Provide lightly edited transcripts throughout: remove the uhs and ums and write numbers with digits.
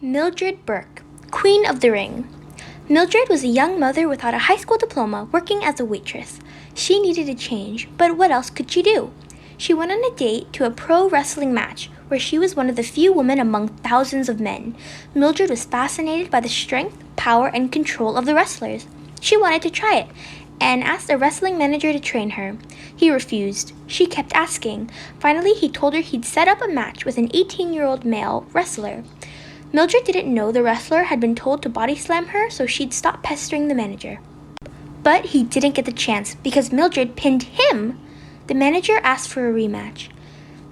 Mildred Burke, Queen of the Ring. Mildred was a young mother without a high school diploma working as a waitress. She needed a change, but what else could she do? She went on a date to a pro wrestling match where she was one of the few women among thousands of men. Mildred was fascinated by the strength, power, and control of the wrestlers. She wanted to try it and asked a wrestling manager to train her. He refused. She kept asking. Finally, he told her he'd set up a match with an 18-year-old male wrestler. Mildred didn't know the wrestler had been told to body slam her, so she'd stop pestering the manager. But he didn't get the chance because Mildred pinned him. The manager asked for a rematch.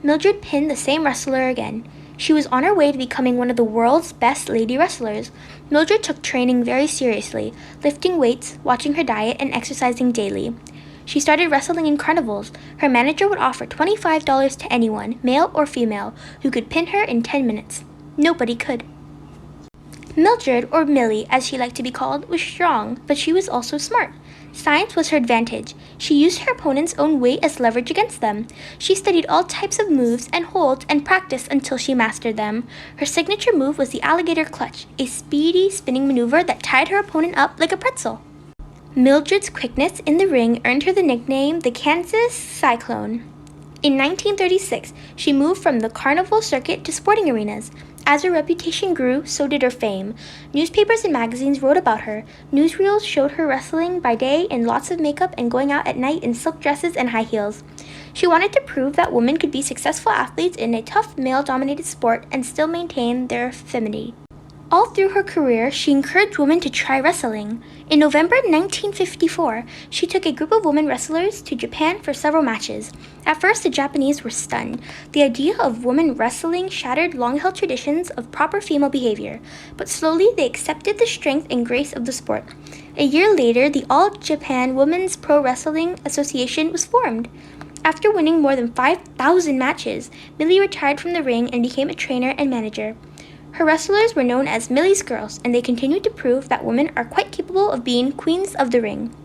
Mildred pinned the same wrestler again. She was on her way to becoming one of the world's best lady wrestlers. Mildred took training very seriously, lifting weights, watching her diet, and exercising daily. She started wrestling in carnivals. Her manager would offer $25 to anyone, male or female, who could pin her in 10 minutes. Nobody could. Mildred, or Millie as she liked to be called, was strong, but she was also smart. Science was her advantage. She used her opponent's own weight as leverage against them. She studied all types of moves and holds and practiced until she mastered them. Her signature move was the alligator clutch, a speedy spinning maneuver that tied her opponent up like a pretzel. Mildred's quickness in the ring earned her the nickname the Kansas Cyclone. In 1936, she moved from the carnival circuit to sporting arenas. As her reputation grew, so did her fame. Newspapers and magazines wrote about her. Newsreels showed her wrestling by day in lots of makeup and going out at night in silk dresses and high heels. She wanted to prove that women could be successful athletes in a tough, male-dominated sport and still maintain their femininity. All through her career, she encouraged women to try wrestling. In November 1954, she took a group of women wrestlers to Japan for several matches. At first, the Japanese were stunned. The idea of women wrestling shattered long-held traditions of proper female behavior, but slowly they accepted the strength and grace of the sport. A year later, the All-Japan Women's Pro Wrestling Association was formed. After winning more than 5,000 matches, Millie retired from the ring and became a trainer and manager. Her wrestlers were known as Millie's Girls, and they continued to prove that women are quite capable of being queens of the ring.